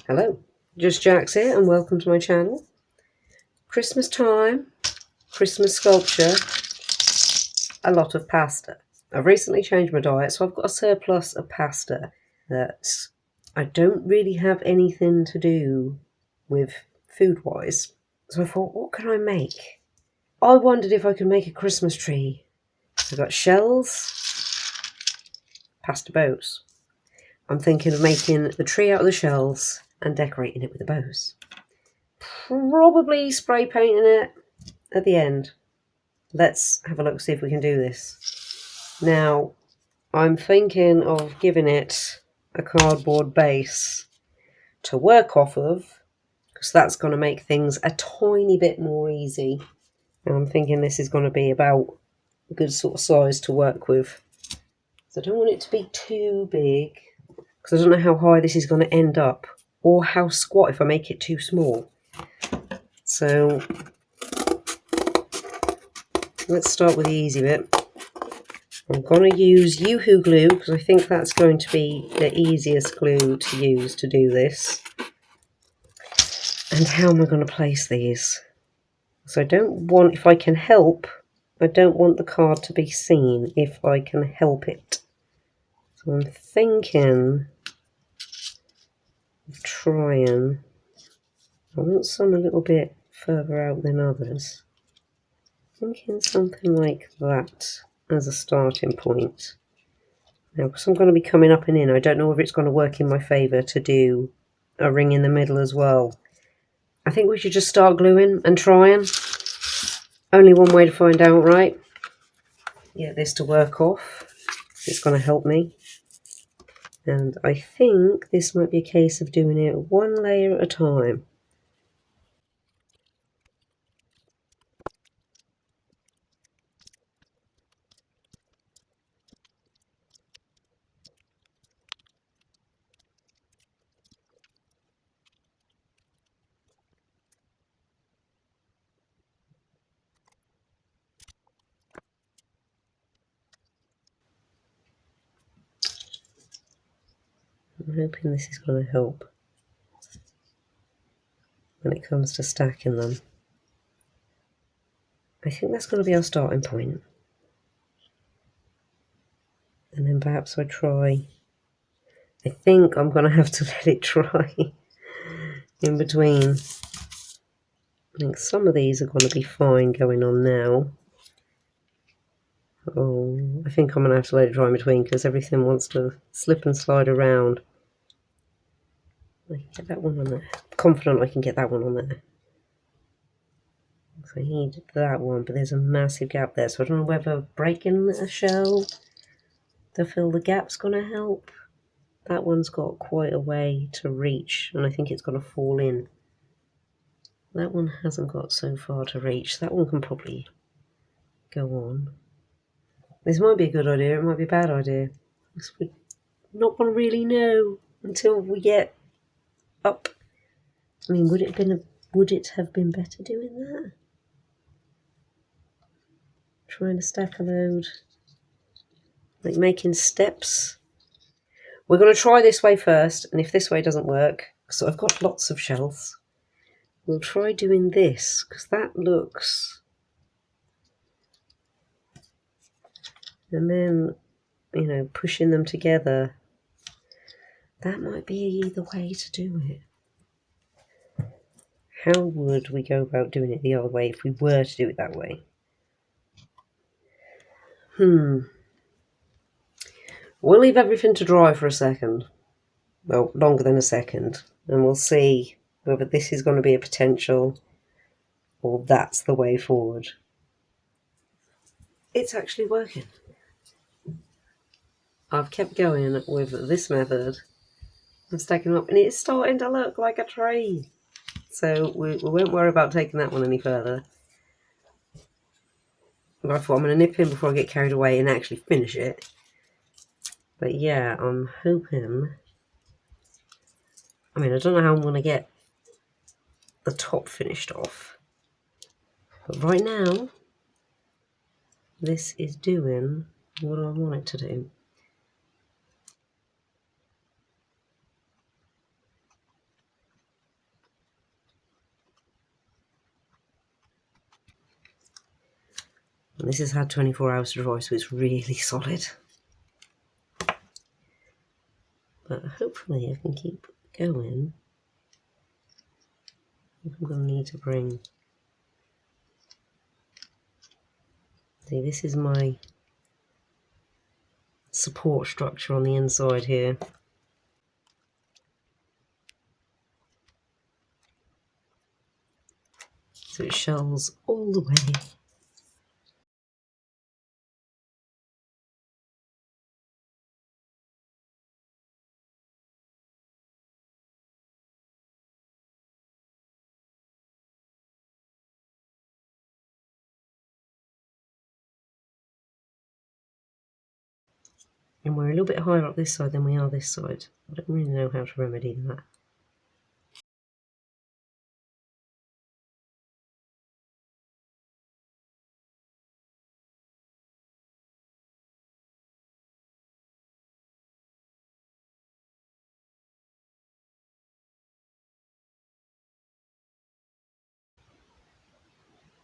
Hello, Just Jax here and welcome to my channel. Christmas time, Christmas sculpture, a lot of pasta. I've recently changed my diet, so I've got a surplus of pasta that I don't really have anything to do with food-wise. So I thought, what can I make? I wondered if I could make a Christmas tree. I've got shells, pasta bows. I'm thinking of making the tree out of the shells and decorating it with the bows. Probably spray painting it at the end. Let's have a look, see if we can do this. Now, I'm thinking of giving it a cardboard base to work off of, because that's going to make things a tiny bit more easy. And I'm thinking this is going to be about a good sort of size to work with. So I don't want it to be too big, because I don't know how high this is going to end up, or how squat if I make it too small. So let's start with the easy bit. I'm going to use Yoo-Hoo glue because I think that's going to be the easiest glue to use to do this. And how am I going to place these? So I don't want, if I can help, I don't want the card to be seen if I can help it. So I'm thinking of trying, I want some a little bit further out than others. Thinking something like that as a starting point. Now, because I'm going to be coming up and in, I don't know if it's going to work in my favour to do a ring in the middle as well. I think we should just start gluing and trying. Only one way to find out, right? Get this to work off. It's going to help me. And I think this might be a case of doing it one layer at a time. I'm hoping this is going to help when it comes to stacking them. I think that's going to be our starting point. And then perhaps I try. I think I'm going to have to let it dry in between. I think some of these are going to be fine going on now. Oh, I think I'm going to have to let it dry in between because everything wants to slip and slide around. I can get that one on there. I'm confident I can get that one on there. So I need that one, but there's a massive gap there. So I don't know whether breaking a shell to fill the gap's going to help. That one's got quite a way to reach, and I think it's going to fall in. That one hasn't got so far to reach. That one can probably go on. This might be a good idea, it might be a bad idea. We're not going to really know until we get up. I mean, would it have been better doing that? Trying to stack a load, like making steps. We're going to try this way first, and if this way doesn't work, so I've got lots of shells, we'll try doing this, because that looks... And then, you know, pushing them together. That might be the way to do it. How would we go about doing it the other way if we were to do it that way? We'll leave everything to dry for a second. Well, longer than a second. And we'll see whether this is going to be a potential or that's the way forward. It's actually working. I've kept going with this method. I'm stacking them up and it's starting to look like a tree. So we won't worry about taking that one any further. But I thought I'm going to nip in before I get carried away and actually finish it. But yeah, I'm hoping... I mean, I don't know how I'm going to get the top finished off. But right now, this is doing what I want it to do. And this has had 24 hours to dry, so it's really solid. But hopefully I can keep going. I'm going to need to bring... See, this is my support structure on the inside here. So it shells all the way. And we're a little bit higher up this side than we are this side. I don't really know how to remedy that.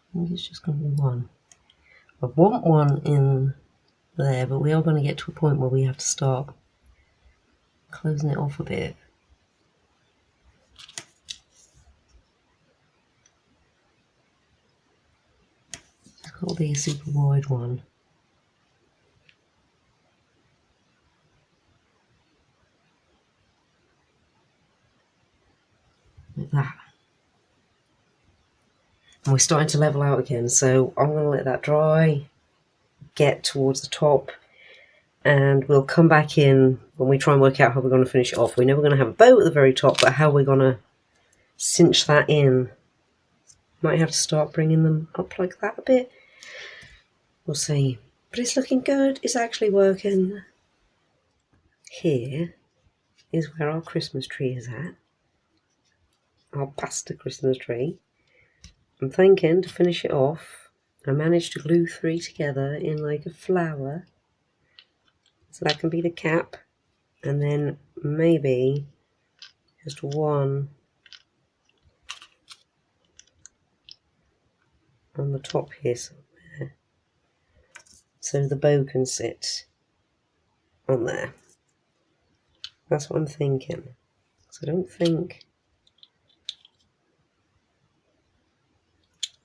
I think it's just going to be one. I want one in there, but we are going to get to a point where we have to start closing it off a bit. It's got to be a super wide one. Like that. And we're starting to level out again, so I'm going to let that dry, get towards the top, and we'll come back in when we try and work out how we're going to finish it off. We know we're going to have a bow at the very top, but how we're going to cinch that in. Might have to start bringing them up like that a bit. We'll see. But it's looking good. It's actually working. Here is where our Christmas tree is at. Our pasta Christmas tree. I'm thinking to finish it off, I managed to glue 3 together in like a flower. So that can be the cap. And then maybe just one on the top here somewhere. So the bow can sit on there. That's what I'm thinking. So I don't think...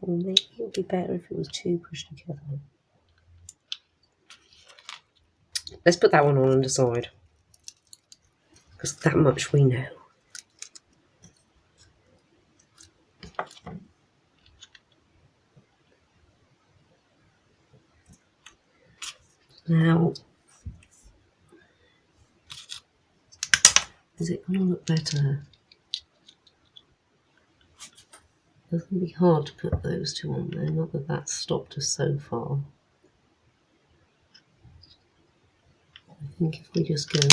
Well, maybe it would be better if it was 2 pushed together. Let's put that one on the side. Because that much we know. Now, is it going to look better? It's going to be hard to put those 2 on there, not that that's stopped us so far. I think if we just go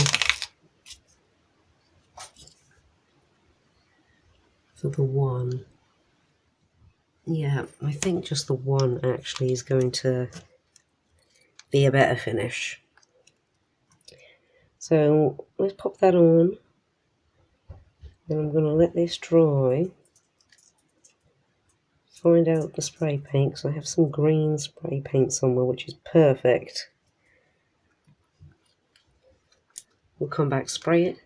for the one, yeah, I think just the one actually is going to be a better finish. So let's pop that on, and I'm going to let this dry. Find out the spray paint, because I have some green spray paint somewhere, which is perfect. We'll come back, spray it,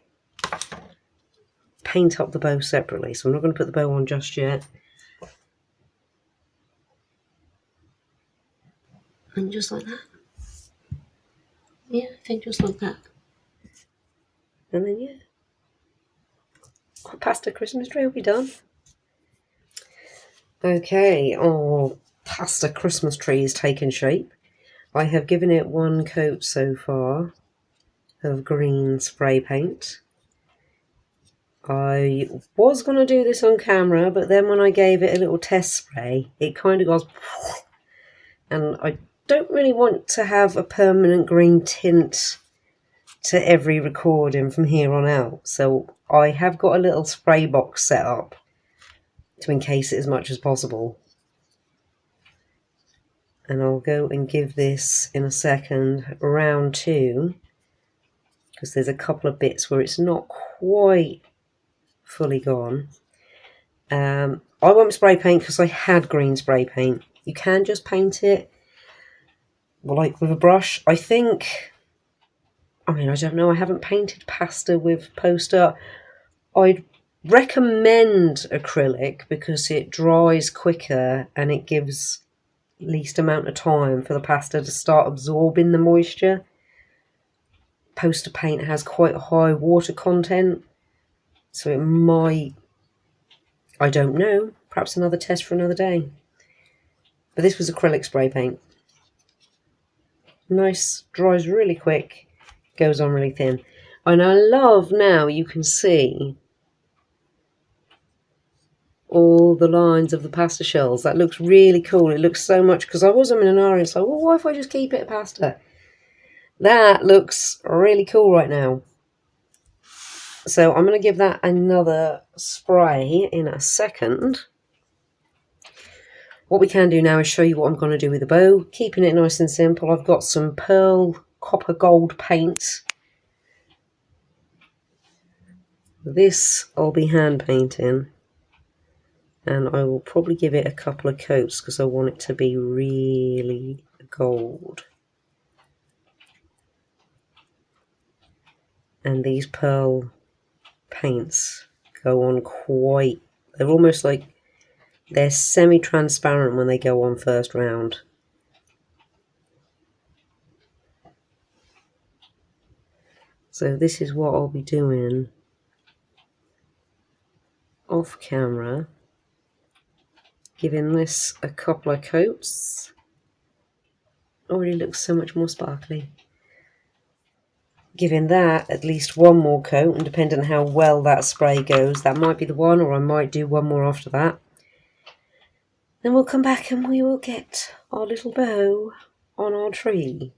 paint up the bow separately. So I'm not going to put the bow on just yet. And just like that. Yeah, I think just like that. And then, yeah, pasta Christmas tree will be done. Okay, our pasta Christmas tree is taking shape. I have given it 1 coat so far of green spray paint. I was going to do this on camera, but then when I gave it a little test spray, it kind of goes... And I don't really want to have a permanent green tint to every recording from here on out. So I have got a little spray box set up to encase it as much as possible. And I'll go and give this in a second round 2, because there's a couple of bits where it's not quite fully gone. I won't spray paint because I had green spray paint. You can just paint it, like with a brush. I think, I mean, I don't know, I haven't painted pasta with poster. I'd recommend acrylic because it dries quicker and it gives least amount of time for the pasta to start absorbing the moisture. Poster paint has quite a high water content, so it might, I don't know, perhaps another test for another day. But this was acrylic spray paint. Nice, dries really quick, goes on really thin. And I love now you can see all the lines of the pasta shells. That looks really cool. It looks so much, because I was in an area, it's like, well, why if I just keep it pasta? That looks really cool right now. So I'm going to give that another spray in a second. What we can do now is show you what I'm going to do with the bow, keeping it nice and simple. I've got some pearl copper gold paint. This I'll be hand painting, and I will probably give it a couple of coats because I want it to be really gold. And these pearl paints go on quite, they're almost like, they're semi-transparent when they go on first round. So this is what I'll be doing off camera, giving this a couple of coats. Already looks so much more sparkly. Giving that at least one more coat, and depending on how well that spray goes, that might be the one, or I might do one more after that. Then we'll come back and we will get our little bow on our tree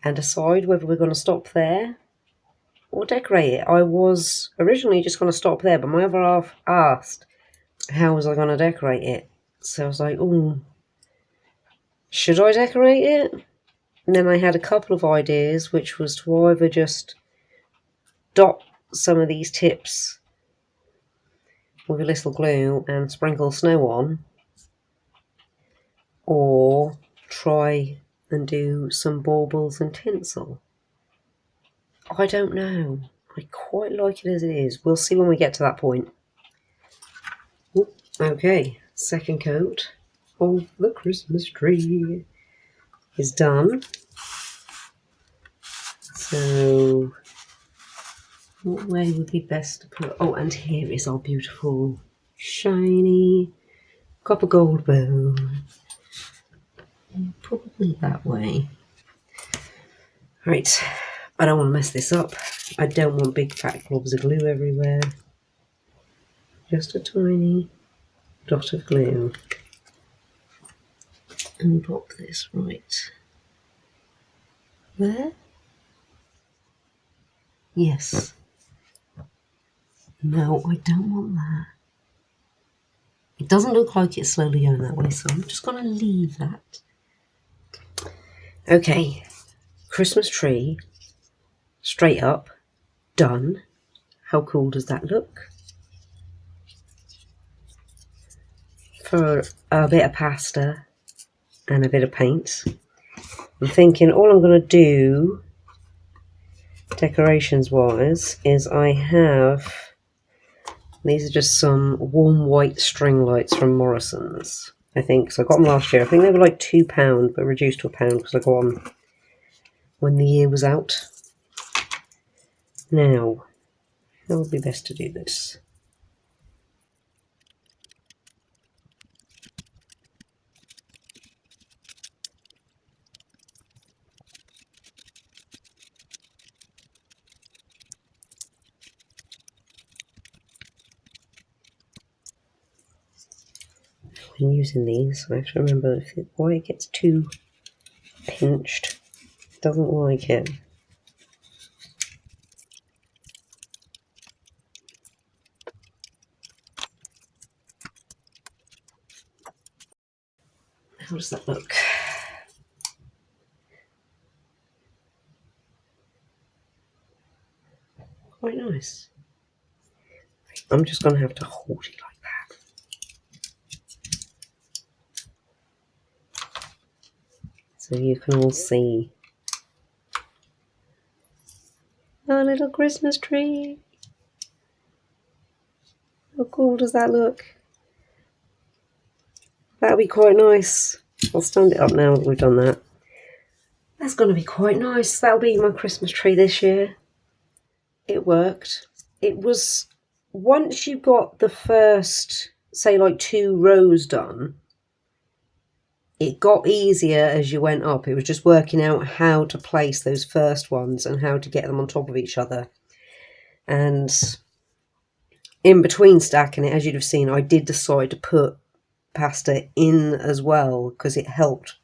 and decide whether we're going to stop there or decorate it. I was originally just going to stop there, but my other half asked how was I going to decorate it. So I was like, oh, should I decorate it? And then I had a couple of ideas, which was to either just dot some of these tips with a little glue and sprinkle snow on, or try and do some baubles and tinsel. I don't know. I quite like it as it is. We'll see when we get to that point. Ooh, okay, second coat of the Christmas tree is done. So what way would be best to put? Oh, and here is our beautiful shiny copper gold bow. Probably that way. Right, I don't want to mess this up. I don't want big fat globs of glue everywhere. Just a tiny dot of glue. And drop this right there. Yes. No, I don't want that. It doesn't look like it's slowly going that way, so I'm just going to leave that. Okay, Christmas tree, straight up, done. How cool does that look? For a bit of pasta and a bit of paint, I'm thinking all I'm going to do, decorations wise, is I have, these are just some warm white string lights from Morrison's, I think. So I got them last year. I think they were like £2, but reduced to £1 because I got them when the year was out. Now, how would be best to do this? When using these, I have to remember why it gets too pinched. It doesn't like it. How does that look? Quite nice. I'm just going to have to hold it like that. so you can all see our little Christmas tree. How cool does that look? That'll be quite nice. I'll stand it up now that we've done that. That's going to be quite nice. That'll be my Christmas tree this year. It worked. It was, once you got the first, say like 2 rows done, it got easier as you went up. It was just working out how to place those first ones and how to get them on top of each other. And in between stacking it, as you'd have seen, I did decide to put pasta in as well because it helped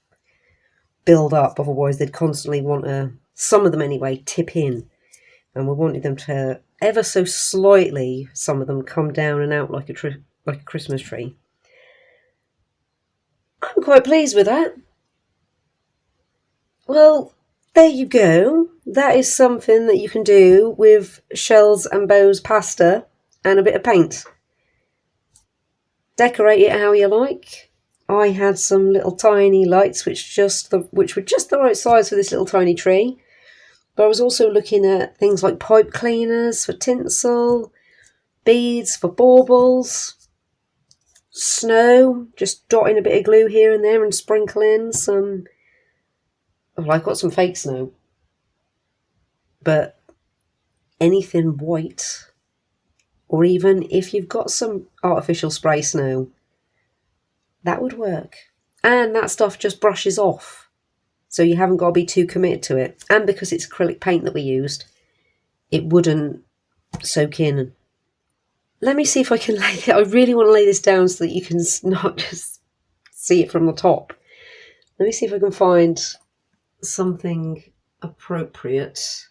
build up. Otherwise they'd constantly want to, some of them anyway, tip in, and we wanted them to ever so slightly, some of them, come down and out like a Christmas tree. I'm quite pleased with that. Well, there you go. That is something that you can do with Shells and Bows pasta and a bit of paint. Decorate it how you like. I had some little tiny lights which were just the right size for this little tiny tree. But I was also looking at things like pipe cleaners for tinsel, beads for baubles, snow, just dotting a bit of glue here and there and sprinkling some. Oh, I've got some fake snow, but anything white, or even if you've got some artificial spray snow, that would work. And that stuff just brushes off, so you haven't got to be too committed to it. And because it's acrylic paint that we used, it wouldn't soak in. Let me see if I can lay it. I really want to lay this down so that you can not just see it from the top. Let me see if I can find something appropriate.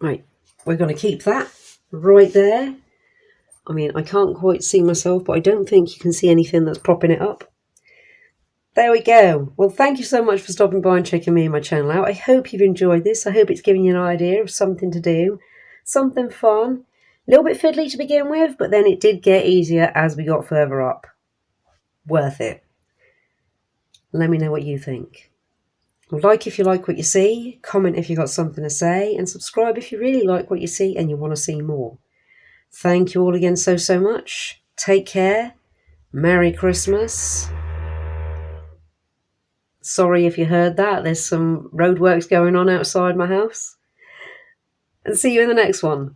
Right, we're going to keep that right there. I mean, I can't quite see myself, but I don't think you can see anything that's propping it up. There we go. Well, thank you so much for stopping by and checking me and my channel out. I hope you've enjoyed this. I hope it's given you an idea of something to do, something fun. A little bit fiddly to begin with, but then it did get easier as we got further up. Worth it. Let me know what you think. Like if you like what you see, comment if you've got something to say, and subscribe if you really like what you see and you want to see more. Thank you all again so much. Take care. Merry Christmas. Sorry if you heard that. There's some roadworks going on outside my house. And see you in the next one.